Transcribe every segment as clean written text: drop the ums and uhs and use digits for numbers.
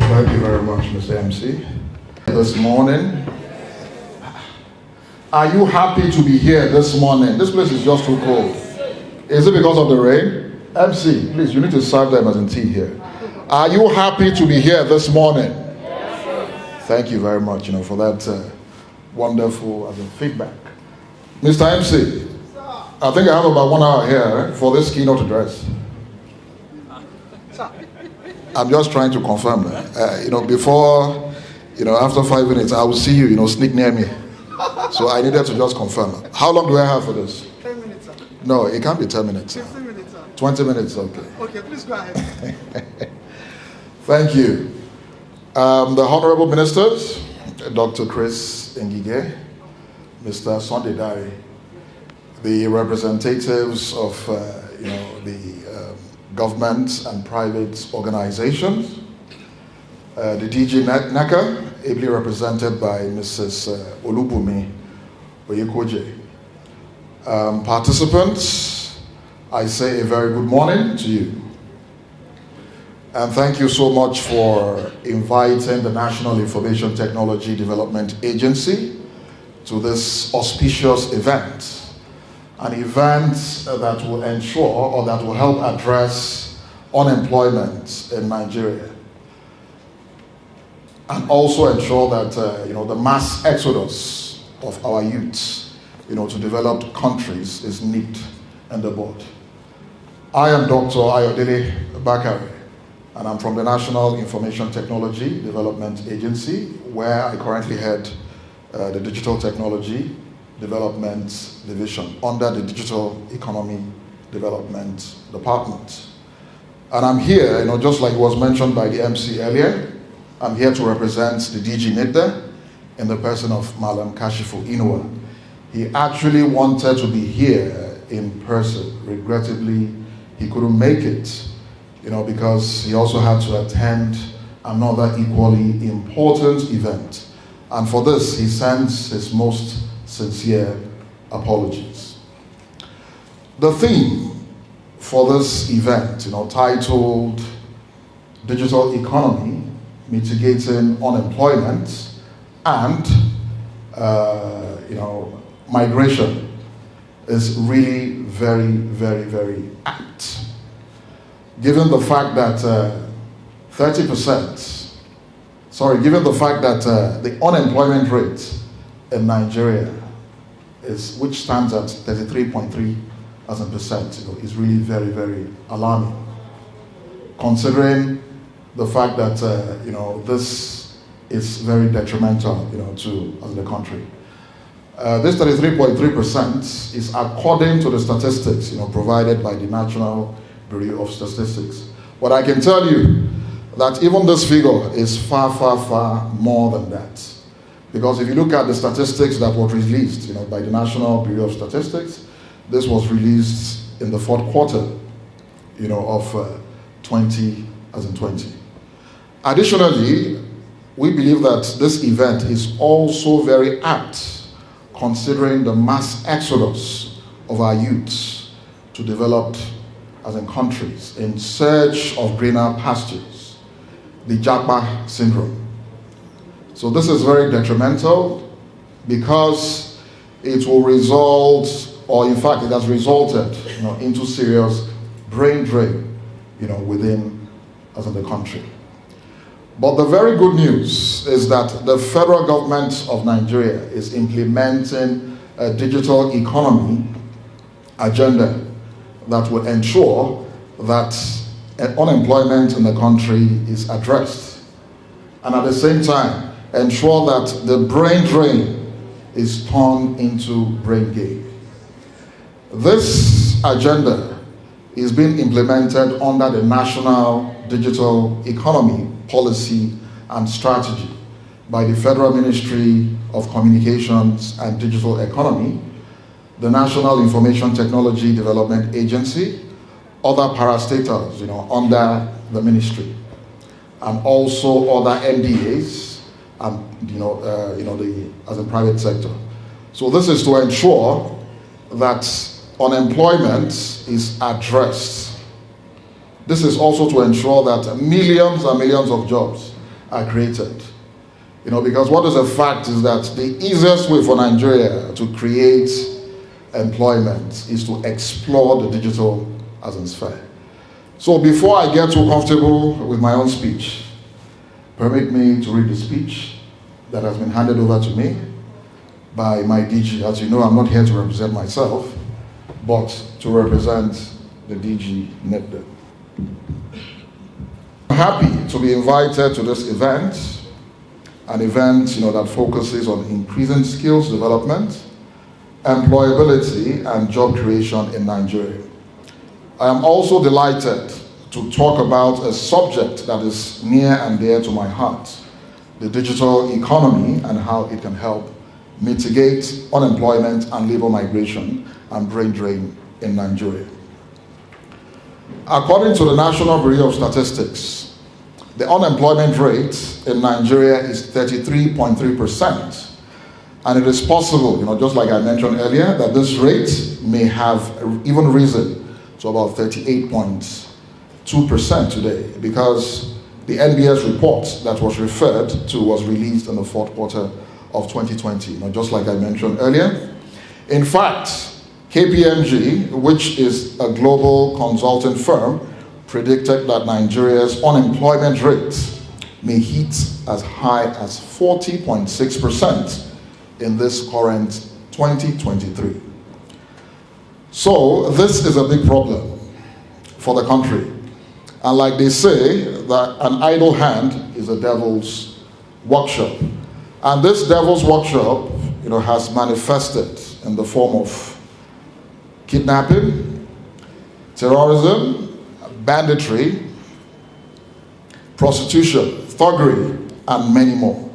Thank you very much, Mr. MC. This morning, are you happy to be here this morning? This place is just too cold. Is it because of the rain? MC, please, you need to serve them as in tea here. Are you happy to be here this morning? Thank you very much, for that wonderful feedback. Mr. MC, I think I have about 1 hour here for this keynote address. I'm just trying to confirm that. Before, after 5 minutes, I will see you, sneak near me. So I needed to just confirm. How long do I have for this? 10 minutes, sir. No, it can't be 10 minutes. 15 minutes, sir. 20 minutes, okay. Okay, please go ahead. Thank you. The Honorable Ministers, Dr. Chris Ngige, Mr. Sunday Dari, the representatives of the government and private organizations, the DG NACA, ably represented by Mrs. Olubumi Oyekoje. Participants, I say a very good morning to you. And thank you so much for inviting the National Information Technology Development Agency to this auspicious event. An event that will ensure or that will help address unemployment in Nigeria. And also ensure that the mass exodus of our youths to developed countries is nipped in the bud. I am Dr. Ayodele Bakare, and I'm from the National Information Technology Development Agency, where I currently head the Digital Technology Development Division under the Digital Economy Development Department. And I'm here, just like was mentioned by the MC earlier, I'm here to represent the DG NIDDA in the person of Malam Kashifu Inua. He actually wanted to be here in person. Regrettably, he couldn't make it, because he also had to attend another equally important event. And for this, he sends his most sincere apologies. The theme for this event, titled Digital Economy, Mitigating Unemployment and Migration, is really very, very, very apt. Given the fact that the unemployment rate in Nigeria which stands at 33.3%, is really very, very alarming. Considering the fact that this is very detrimental, to the country. This 33.3% is according to the statistics, provided by the National Bureau of Statistics. But I can tell you that even this figure is far, far, far more than that. Because if you look at the statistics that were released, by the National Bureau of Statistics, this was released in the fourth quarter, of 2020. Additionally, we believe that this event is also very apt, considering the mass exodus of our youths to developed countries in search of greener pastures, the Japa syndrome. So this is very detrimental because it will result, or in fact it has resulted, into serious brain drain, within the country. But the very good news is that the federal government of Nigeria is implementing a digital economy agenda that will ensure that unemployment in the country is addressed, and at the same time ensure that the brain drain is turned into brain gain. This agenda is being implemented under the National Digital Economy Policy and Strategy by the Federal Ministry of Communications and Digital Economy, the National Information Technology Development Agency, other parastatals, under the ministry, and also other MDAs, and as a private sector. So this is to ensure that unemployment is addressed. This is also to ensure that millions and millions of jobs are created. Because what is a fact is that the easiest way for Nigeria to create employment is to explore the digital as a sphere. So before I get too comfortable with my own speech, permit me to read the speech that has been handed over to me by my DG. As you know, I'm not here to represent myself, but to represent the DG NIPDA. I'm happy to be invited to this event, an event that focuses on increasing skills development, employability, and job creation in Nigeria. I am also delighted to talk about a subject that is near and dear to my heart, the digital economy and how it can help mitigate unemployment and labor migration and brain drain in Nigeria. According to the National Bureau of Statistics, the unemployment rate in Nigeria is 33.3%. And it is possible, just like I mentioned earlier, that this rate may have even risen to about 38.2% today, because the NBS report that was referred to was released in the fourth quarter of 2020, just like I mentioned earlier. In fact, KPMG, which is a global consulting firm, predicted that Nigeria's unemployment rate may hit as high as 40.6% in this current 2023. So this is a big problem for the country. And like they say, that an idle hand is a devil's workshop. And this devil's workshop, has manifested in the form of kidnapping, terrorism, banditry, prostitution, thuggery, and many more.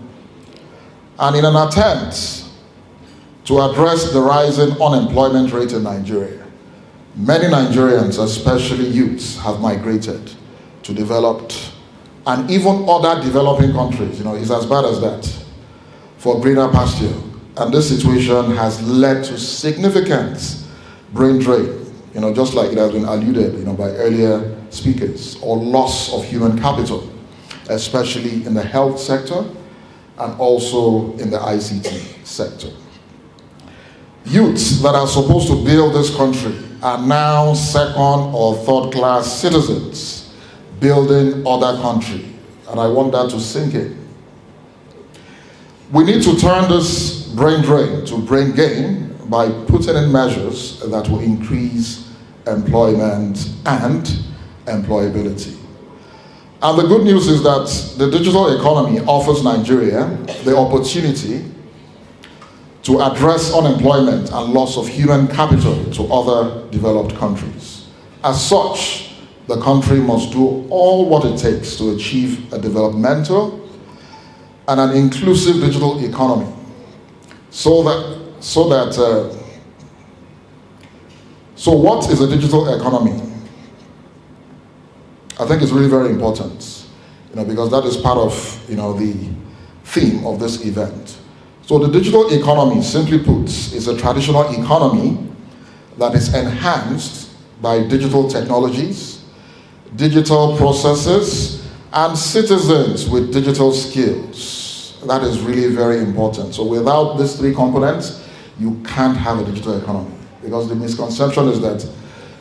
And in an attempt to address the rising unemployment rate in Nigeria, many Nigerians, especially youths, have migrated to developed and even other developing countries. It's as bad as that, for greener pasture. And this situation has led to significant brain drain, just like it has been alluded, by earlier speakers, or loss of human capital, especially in the health sector and also in the ICT sector. Youths that are supposed to build this country are now second or third class citizens building other country, and I want that to sink in. We need to turn this brain drain to brain gain by putting in measures that will increase employment and employability. And the good news is that the digital economy offers Nigeria the opportunity to address unemployment and loss of human capital to other developed countries. As such, the country must do all what it takes to achieve a developmental and an inclusive digital economy so what is a digital economy? I think it's really very important, because that is part of, the theme of this event. So the digital economy, simply put, is a traditional economy that is enhanced by digital technologies, digital processes, and citizens with digital skills. That is really very important. So without these three components, you can't have a digital economy, because the misconception is that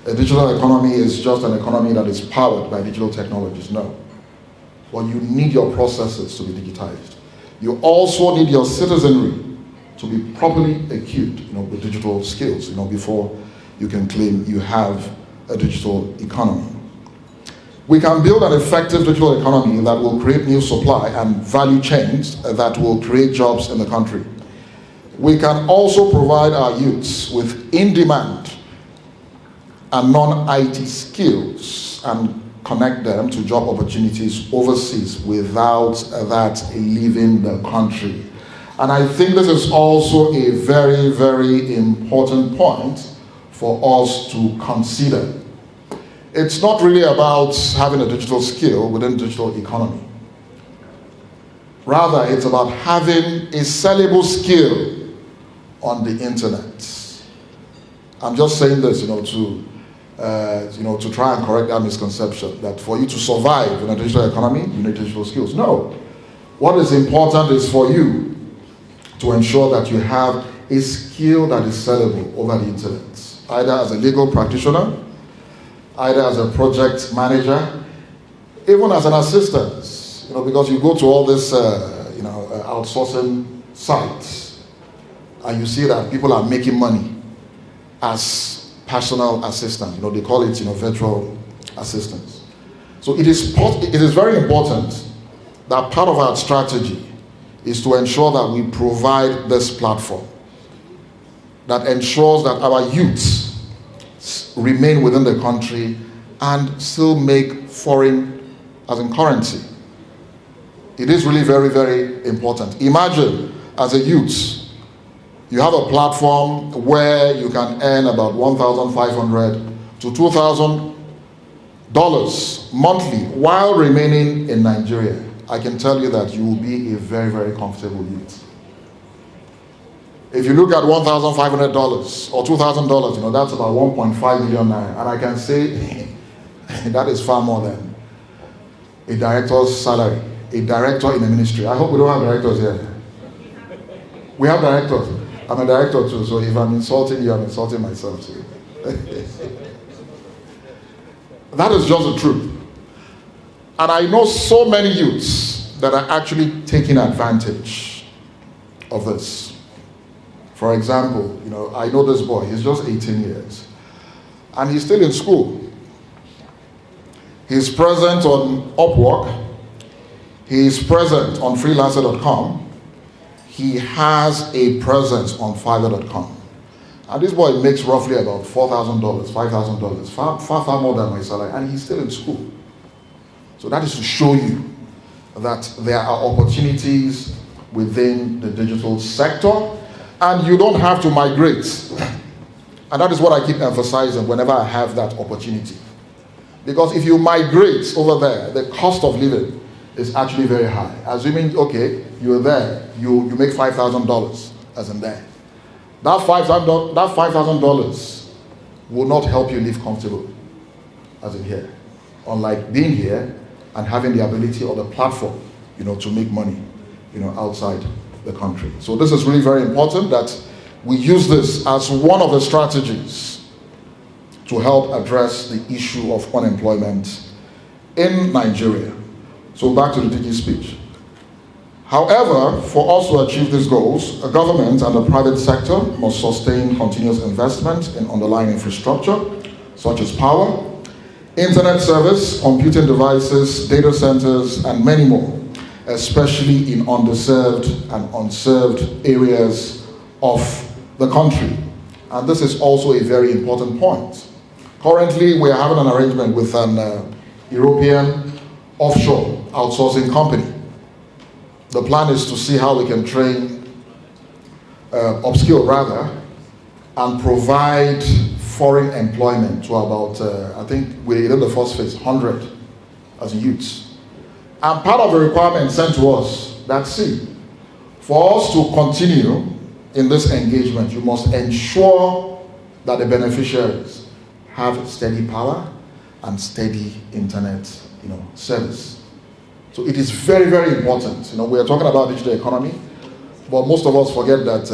a digital economy is just an economy that is powered by digital technologies. No. But you need your processes to be digitized. You also need your citizenry to be properly equipped, with digital skills, before you can claim you have a digital economy. We can build an effective digital economy that will create new supply and value chains that will create jobs in the country. We can also provide our youths with in-demand and non-IT skills and connect them to job opportunities overseas without that leaving the country. And I think this is also a very, very important point for us to consider. It's not really about having a digital skill within digital economy. Rather, it's about having a sellable skill on the internet. I'm just saying this, to try and correct that misconception that for you to survive in a digital economy, you need digital skills. No, What is important is for you to ensure that you have a skill that is sellable over the internet, either as a legal practitioner, either as a project manager, even as an assistant, because you go to all this, outsourcing sites, and you see that people are making money as personal assistants. They call it, virtual assistants. So it is very important that part of our strategy is to ensure that we provide this platform that ensures that our youths remain within the country and still make foreign, as in currency. It is really very, very important. Imagine, as a youth, you have a platform where you can earn about $1,500 to $2,000 monthly while remaining in Nigeria. I can tell you that you will be a very, very comfortable youth. If you look at $1,500 or $2,000, that's about 1.5 million naira. And I can say that is far more than a director's salary, a director in a ministry. I hope we don't have directors here. We have directors. I'm a director too, so if I'm insulting you, I'm insulting myself too. That is just the truth. And I know so many youths that are actually taking advantage of this. For example, I know this boy, he's just 18 years, and he's still in school. He's present on Upwork, he's present on freelancer.com, he has a presence on fiverr.com. And this boy makes roughly about $4,000, $5,000, far more than my salary, and he's still in school. So that is to show you that there are opportunities within the digital sector, and you don't have to migrate. And that is what I keep emphasizing whenever I have that opportunity. Because if you migrate over there, the cost of living is actually very high. Assuming, okay, you're there, you make $5,000 as in there. That $5,000 will not help you live comfortable as in here. Unlike being here and having the ability or the platform, to make money, outside the country. So this is really very important that we use this as one of the strategies to help address the issue of unemployment in Nigeria. So back to the DG speech. However, for us to achieve these goals, a government and the private sector must sustain continuous investment in underlying infrastructure, such as power, internet service, computing devices, data centers, and many more, especially in underserved and unserved areas of the country. And this is also a very important point. Currently, we are having an arrangement with an European offshore outsourcing company. The plan is to see how we can upskill rather, and provide foreign employment to about, I think we're in the first phase, 100 as youths. And part of the requirement sent to us, for us to continue in this engagement, you must ensure that the beneficiaries have steady power and steady internet, service. So it is very, very important. We are talking about digital economy, but most of us forget that,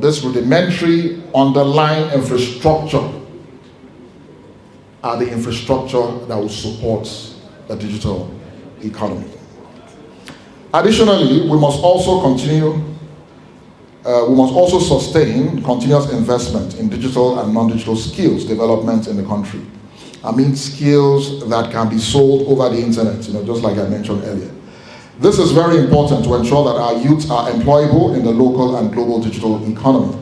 this rudimentary underlying infrastructure are the infrastructure that will support the digital economy. Additionally, we must also sustain continuous investment in digital and non-digital skills development in the country. I mean skills that can be sold over the internet, just like I mentioned earlier. This is very important to ensure that our youth are employable in the local and global digital economy,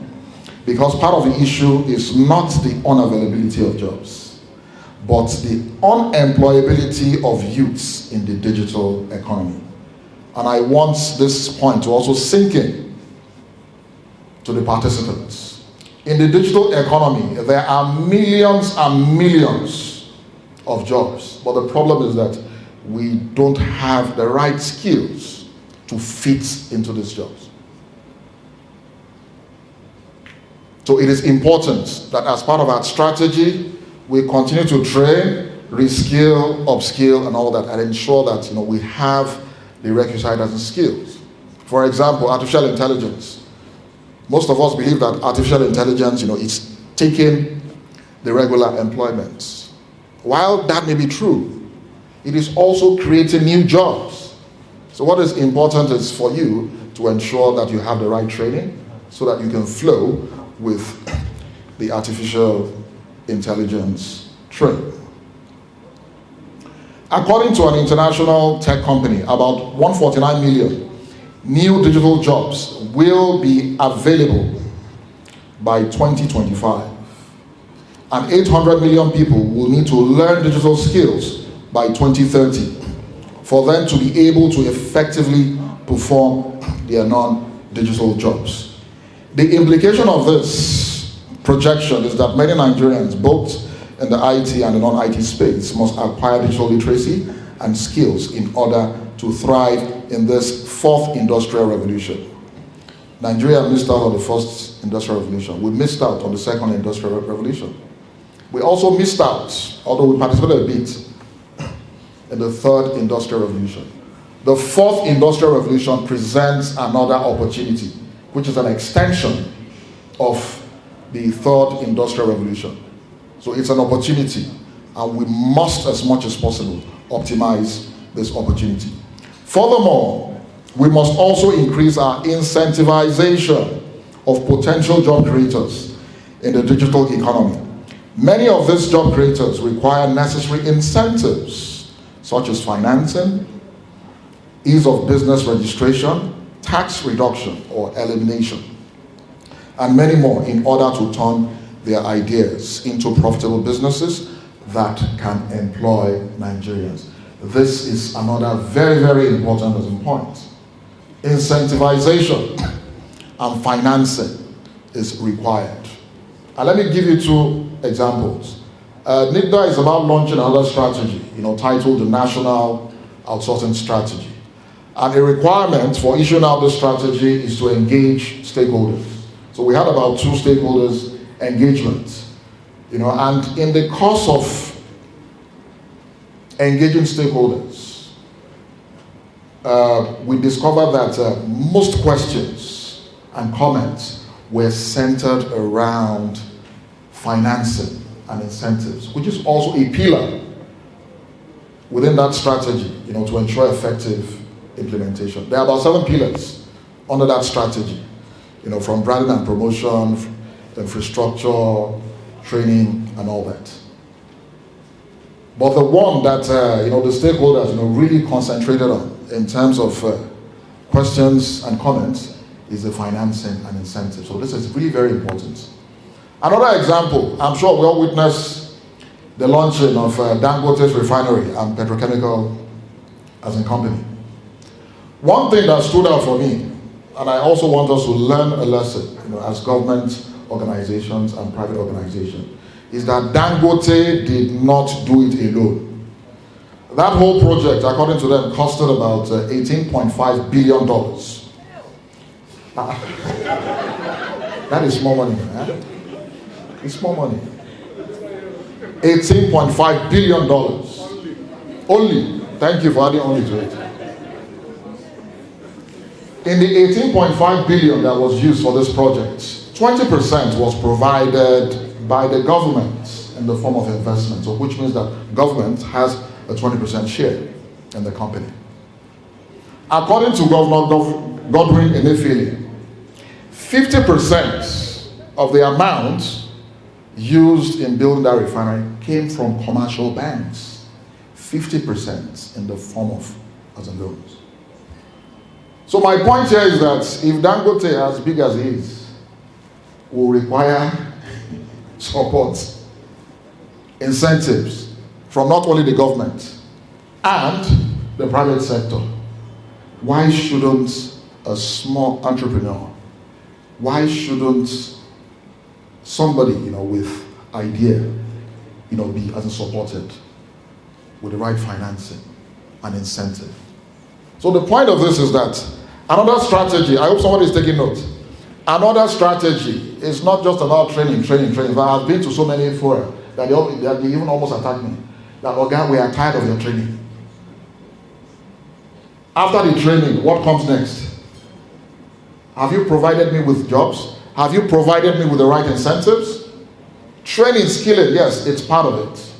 because part of the issue is not the unavailability of jobs, but the unemployability of youths in the digital economy. And I want this point to also sink in to the participants. In the digital economy, there are millions and millions of jobs, but the problem is that we don't have the right skills to fit into these jobs. So it is important that as part of our strategy, we continue to train, reskill, upskill, and all that, and ensure that we have the requisite skills. For example, artificial intelligence. Most of us believe that artificial intelligence, is taking the regular employment. While that may be true, it is also creating new jobs. So what is important is for you to ensure that you have the right training so that you can flow with the artificial intelligence trend. According to an international tech company, about 149 million new digital jobs will be available by 2025. And 800 million people will need to learn digital skills by 2030 for them to be able to effectively perform their non-digital jobs. The implication of this projection is that many Nigerians, both in the IT and the non-IT space, must acquire digital literacy and skills in order to thrive in this fourth industrial revolution. Nigeria missed out on the first industrial revolution. We missed out on the second industrial revolution. We also missed out, although we participated a bit, in the third industrial revolution. The fourth industrial revolution presents another opportunity, which is an extension of the third industrial revolution. So it's an opportunity, and we must, as much as possible, optimize this opportunity. Furthermore, we must also increase our incentivization of potential job creators in the digital economy. Many of these job creators require necessary incentives, such as financing, ease of business registration, tax reduction or elimination, and many more in order to turn their ideas into profitable businesses that can employ Nigerians. This is another very, very important point. Incentivization and financing is required. And let me give you two examples. NIDA is about launching another strategy, titled the National Outsourcing Strategy. And a requirement for issuing out this strategy is to engage stakeholders. So we had about 2 stakeholders engagement, and in the course of engaging stakeholders, we discovered that most questions and comments were centered around financing and incentives, which is also a pillar within that strategy, to ensure effective implementation. There are about 7 pillars under that strategy, from branding and promotion, infrastructure, training, and all that. But the one that the stakeholders really concentrated on in terms of questions and comments is the financing and incentives. So this is really very important. Another example, I'm sure we all witnessed the launching of Dangote's refinery and petrochemical as a company. One thing that stood out for me, and I also want us to learn a lesson, as government organizations and private organizations, is that Dangote did not do it alone. That whole project, according to them, costed about $18.5 billion. That is small money, eh? It's small money. $18.5 billion. Only. Thank you for adding only to it. In the $18.5 billion that was used for this project, 20% was provided by the government in the form of investment, so which means that government has a 20% share in the company. According to Governor Godwin Emefiele, 50% of the amount used in building that refinery came from commercial banks, 50% in the form of loans. So my point here is that if Dangote, as big as he is, will require support, incentives from not only the government and the private sector, why shouldn't a small entrepreneur, why shouldn't somebody with idea be supported with the right financing and incentive? So the point of this is that another strategy, I hope somebody is taking note, another strategy is not just about training. I've been to so many forums that they even almost attack me. That, Oga, we are tired of your training. After the training, what comes next? Have you provided me with jobs? Have you provided me with the right incentives? Training, skilling, yes, it's part of it.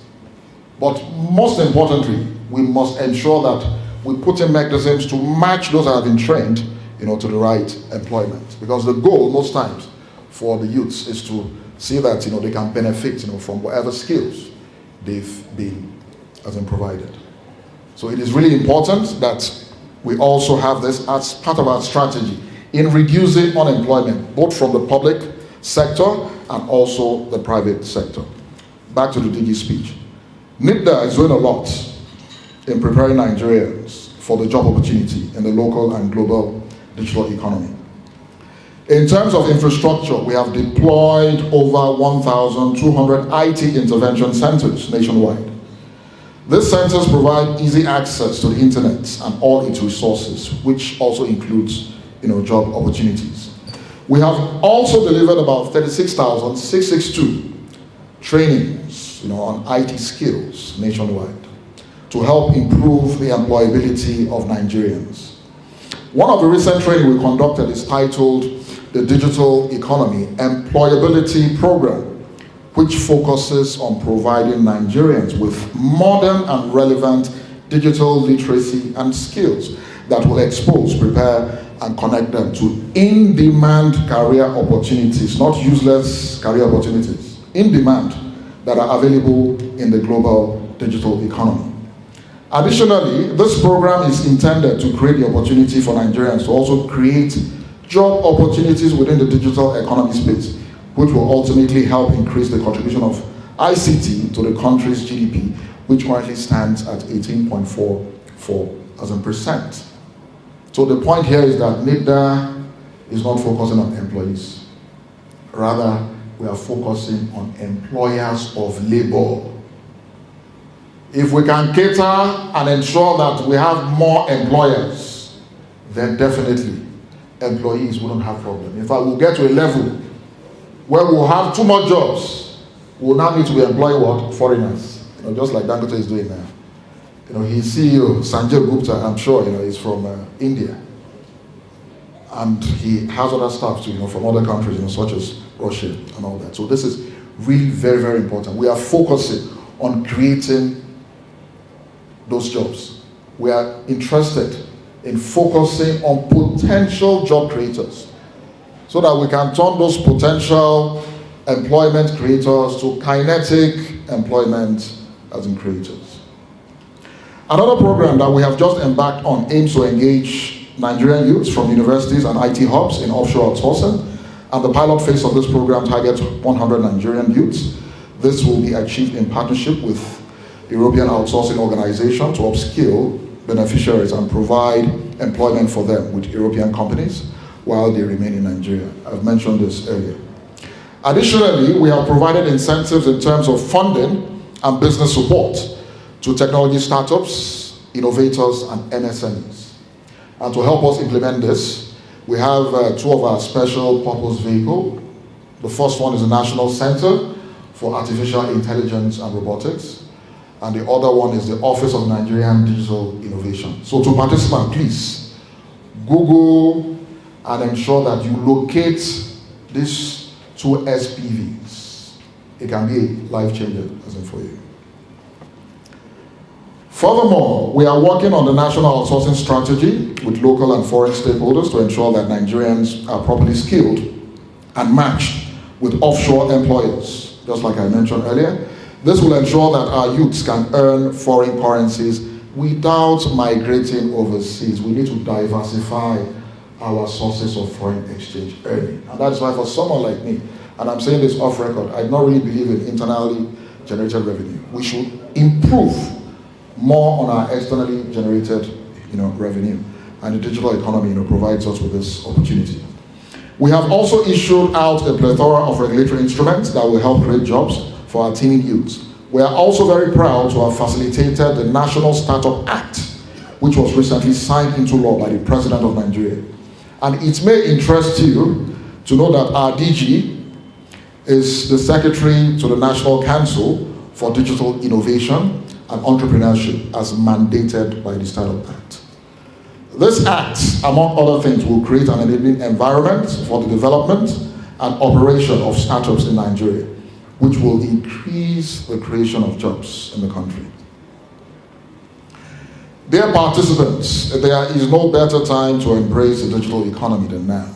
But most importantly, we must ensure that we put in mechanisms to match those that have been trained, to the right employment. Because the goal, most times, for the youths is to see that, they can benefit, from whatever skills they've been provided. So it is really important that we also have this as part of our strategy in reducing unemployment, both from the public sector and also the private sector. Back to the DG speech. NIPDA is doing a lot in preparing Nigerians for the job opportunity in the local and global digital economy. In terms of infrastructure, we have deployed over 1,200 IT intervention centers nationwide. These centers provide easy access to the internet and all its resources, which also includes, job opportunities. We have also delivered about 36,662 trainings, on IT skills nationwide to help improve the employability of Nigerians. One of the recent training we conducted is titled the Digital Economy Employability Program, which focuses on providing Nigerians with modern and relevant digital literacy and skills that will expose, prepare, and connect them to in-demand career opportunities, not useless career opportunities, in demand, that are available in the global digital economy. Additionally, this program is intended to create the opportunity for Nigerians to also create job opportunities within the digital economy space, which will ultimately help increase the contribution of ICT to the country's GDP, which currently stands at 18.44%. So the point here is that NIPDA is not focusing on employees. Rather, we are focusing on employers of labor. If we can cater and ensure that we have more employers, then definitely employees wouldn't have problem. In fact, we'll get to a level where we'll have too much jobs. We'll now need to employ what? Foreigners. Just like Dangote is doing now. His CEO, Sanjay Gupta, I'm sure, is from India. And he has other staff too, from other countries, such as Russia and all that. So this is really very, very important. We are focusing on creating those jobs. We are interested in focusing on potential job creators so that we can turn those potential employment creators to kinetic employment creators. Another program that we have just embarked on aims to engage Nigerian youths from universities and IT hubs in offshore outsourcing, and the pilot phase of this program targets 100 Nigerian youths. This will be achieved in partnership with European outsourcing organization to upskill beneficiaries and provide employment for them with European companies while they remain in Nigeria. I've mentioned this earlier. Additionally, we have provided incentives in terms of funding and business support to technology startups, innovators, and MSMEs. And to help us implement this, we have two of our special purpose vehicles. The first one is the National Center for Artificial Intelligence and Robotics, and the other one is the Office of Nigerian Digital Innovation. So to participants, please Google and ensure that you locate these two SPVs. It can be a life changer for you. Furthermore, we are working on the national outsourcing strategy with local and foreign stakeholders to ensure that Nigerians are properly skilled and matched with offshore employers, just like I mentioned earlier. This will ensure that our youths can earn foreign currencies without migrating overseas. We need to diversify our sources of foreign exchange earning. And that's why for someone like me, and I'm saying this off record, I don't really believe in internally generated revenue. We should improve more on our externally generated revenue. And the digital economy provides us with this opportunity. We have also issued out a plethora of regulatory instruments that will help create jobs for our teeming youths. We are also very proud to have facilitated the National Startup Act, which was recently signed into law by the President of Nigeria. And it may interest you to know that our DG is the Secretary to the National Council for Digital Innovation and Entrepreneurship as mandated by the Startup Act. This act, among other things, will create an enabling environment for the development and operation of startups in Nigeria, which will increase the creation of jobs in the country. Dear participants, there is no better time to embrace the digital economy than now.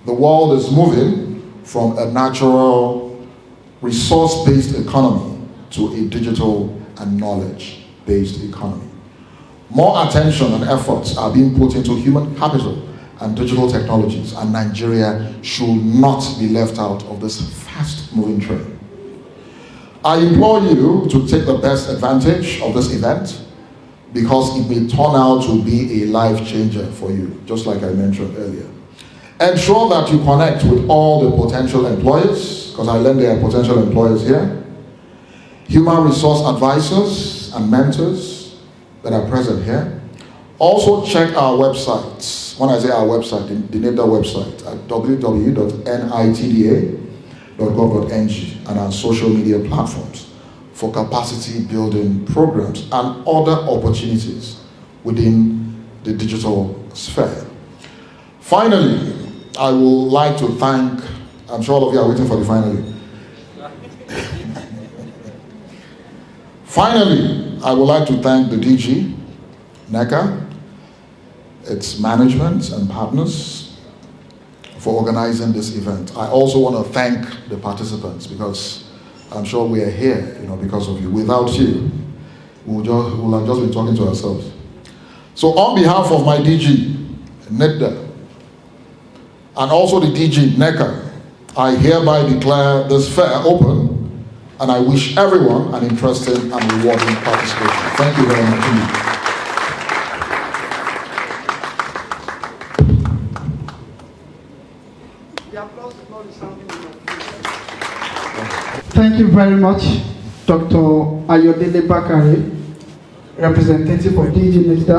The world is moving from a natural, resource-based economy to a digital and knowledge-based economy. More attention and efforts are being put into human capital and digital technologies, and Nigeria should not be left out of this fast-moving train. I implore you to take the best advantage of this event because it may turn out to be a life changer for you, just like I mentioned earlier. Ensure that you connect with all the potential employers, because I learned there are potential employers here, human resource advisors and mentors that are present here. Also check our websites. When I say our website, the NITDA website at www.nitda.gov.ng and our social media platforms for capacity building programs and other opportunities within the digital sphere. Finally, I would like to thank, I'm sure all of you are waiting for the finally. Finally, I would like to thank the DG, NECA, its management and partners for organizing this event. I also want to thank the participants because I'm sure we are here, because of you. Without you, we'll have just been talking to ourselves. So on behalf of my DG, NITDA, and also the DG, NECA, I hereby declare this fair open, and I wish everyone an interesting and rewarding participation. Thank you very much indeed. Thank you very much, Dr. Ayodele Bakare, representative of DG NITDA.